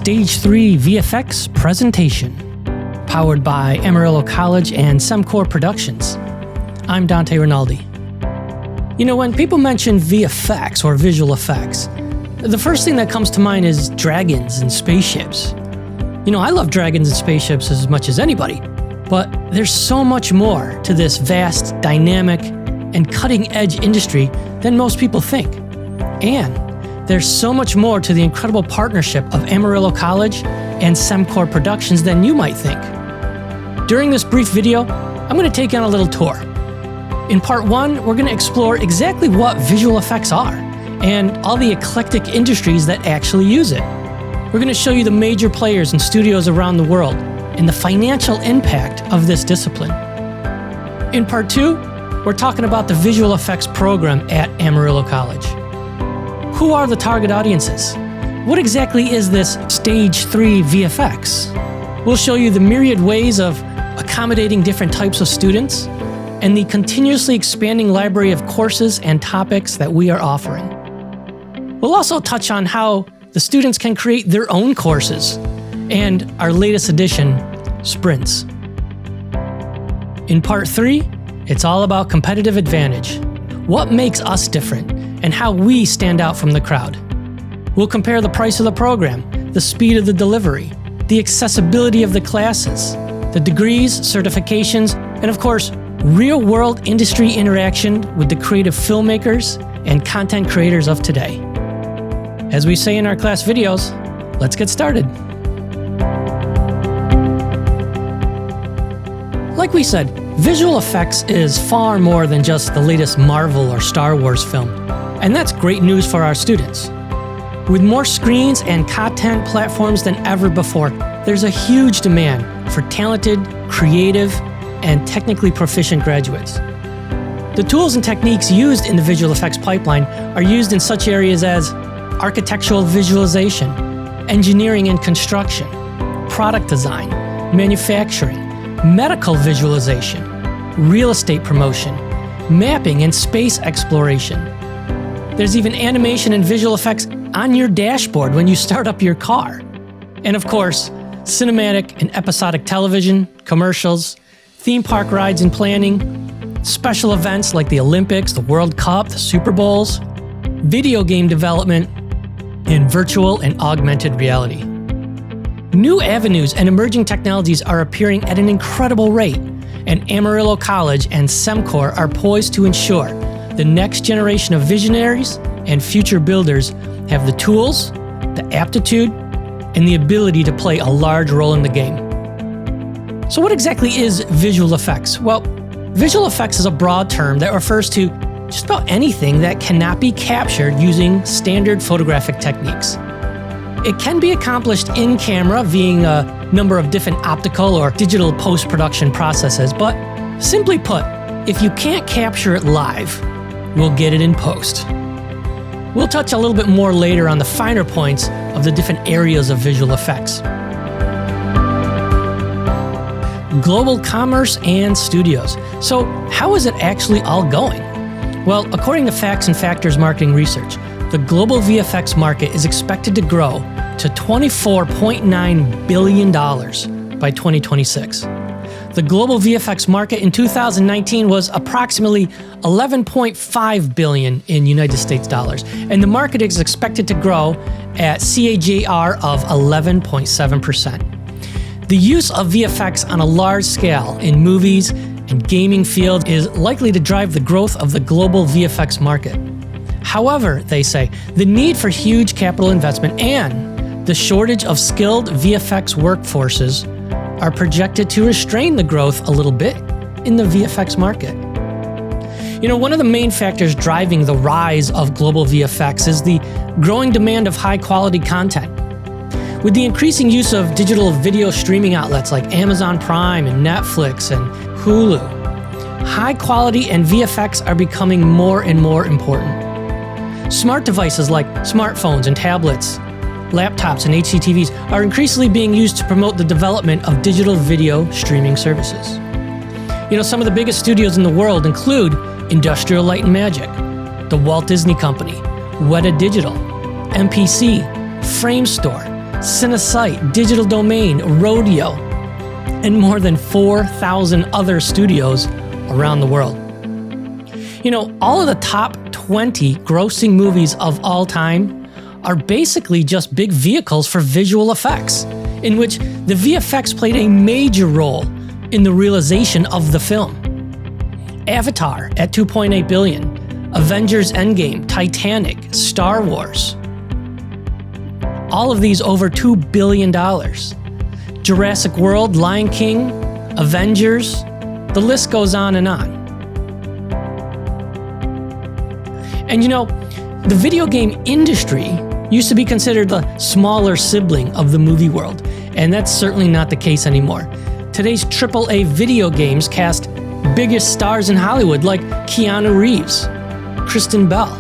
Stage 3 VFX presentation, powered by Amarillo College and Semcor Productions. I'm Dante Rinaldi. You know, when people mention VFX or visual effects, the first thing that comes to mind is dragons and spaceships. You know, I love dragons and spaceships as much as anybody, but there's so much more to this vast, dynamic, and cutting-edge industry than most people think. And there's so much more to the incredible partnership of Amarillo College and Semcor Productions than you might think. During this brief video, I'm going to take you on a little tour. In part 1, we're going to explore exactly what visual effects are and all the eclectic industries that actually use it. We're going to show you the major players and studios around the world and the financial impact of this discipline. In part 2, we're talking about the visual effects program at Amarillo College. Who are the target audiences? What exactly is this Stage 3 VFX? We'll show you the myriad ways of accommodating different types of students and the continuously expanding library of courses and topics that we are offering. We'll also touch on how the students can create their own courses and our latest edition, Sprints. In part 3, it's all about competitive advantage, what makes us different, and how we stand out from the crowd. We'll compare the price of the program, the speed of the delivery, the accessibility of the classes, the degrees, certifications, and of course, real-world industry interaction with the creative filmmakers and content creators of today. As we say in our class videos, let's get started. Like we said, visual effects is far more than just the latest Marvel or Star Wars film, and that's great news for our students. With more screens and content platforms than ever before, there's a huge demand for talented, creative, and technically proficient graduates. The tools and techniques used in the visual effects pipeline are used in such areas as architectural visualization, engineering and construction, product design, manufacturing, medical visualization, real estate promotion, mapping and space exploration. There's even animation and visual effects on your dashboard when you start up your car. And of course, cinematic and episodic television, commercials, theme park rides and planning, special events like the Olympics, the World Cup, the Super Bowls, video game development, and virtual and augmented reality. New avenues and emerging technologies are appearing at an incredible rate, and Amarillo College and Semcor are poised to ensure the next generation of visionaries and future builders have the tools, the aptitude, and the ability to play a large role in the game. So what exactly is visual effects? Well, visual effects is a broad term that refers to just about anything that cannot be captured using standard photographic techniques. It can be accomplished in camera via a number of different optical or digital post-production processes, but simply put, if you can't capture it live, we'll get it in post. We'll touch a little bit more later on the finer points of the different areas of visual effects. Global commerce and studios. So how is it actually all going? Well, according to Facts and Factors Marketing Research, the global VFX market is expected to grow to $24.9 billion by 2026. The global VFX market in 2019 was approximately $11.5 billion in United States dollars, and the market is expected to grow at CAGR of 11.7%. The use of VFX on a large scale in movies and gaming field is likely to drive the growth of the global VFX market. However, they say, the need for huge capital investment and the shortage of skilled VFX workforces are projected to restrain the growth a little bit in the VFX market. You know, one of the main factors driving the rise of global VFX is the growing demand of high-quality content. With the increasing use of digital video streaming outlets like Amazon Prime and Netflix and Hulu, high quality and VFX are becoming more and more important. Smart devices like smartphones and tablets, laptops and HDTVs are increasingly being used to promote the development of digital video streaming services. You know, some of the biggest studios in the world include Industrial Light and Magic, the Walt Disney Company, Weta Digital, MPC, Framestore, Cinesite, Digital Domain, Rodeo, and more than 4,000 other studios around the world. You know, all of the top 20 grossing movies of all time are basically just big vehicles for visual effects, in which the VFX played a major role in the realization of the film. Avatar at $2.8 billion, Avengers Endgame, Titanic, Star Wars. All of these over $2 billion. Jurassic World, Lion King, Avengers, the list goes on and on. And you know, the video game industry used to be considered the smaller sibling of the movie world, and that's certainly not the case anymore. Today's AAA video games cast biggest stars in Hollywood like Keanu Reeves, Kristen Bell,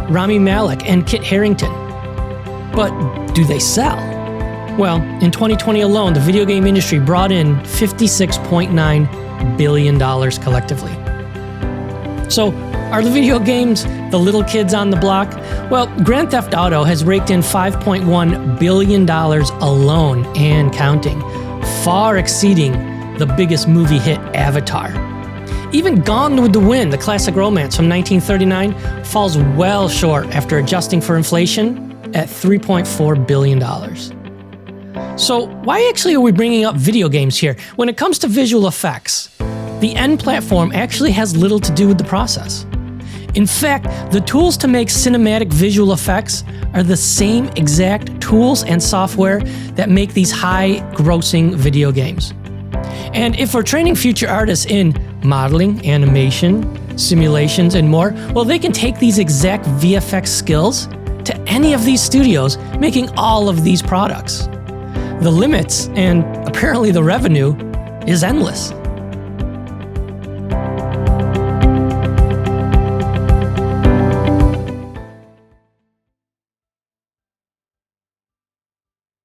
Rami Malek, and Kit Harington. But do they sell? Well, in 2020 alone, the video game industry brought in $56.9 billion collectively. So, are the video games the little kids on the block? Well, Grand Theft Auto has raked in $5.1 billion alone and counting, far exceeding the biggest movie hit Avatar. Even Gone with the Wind, the classic romance from 1939, falls well short after adjusting for inflation at $3.4 billion. So why actually are we bringing up video games here? When it comes to visual effects, the end platform actually has little to do with the process. In fact, the tools to make cinematic visual effects are the same exact tools and software that make these high-grossing video games. And if we're training future artists in modeling, animation, simulations, and more, well, they can take these exact VFX skills to any of these studios making all of these products. The limits, and apparently the revenue, is endless.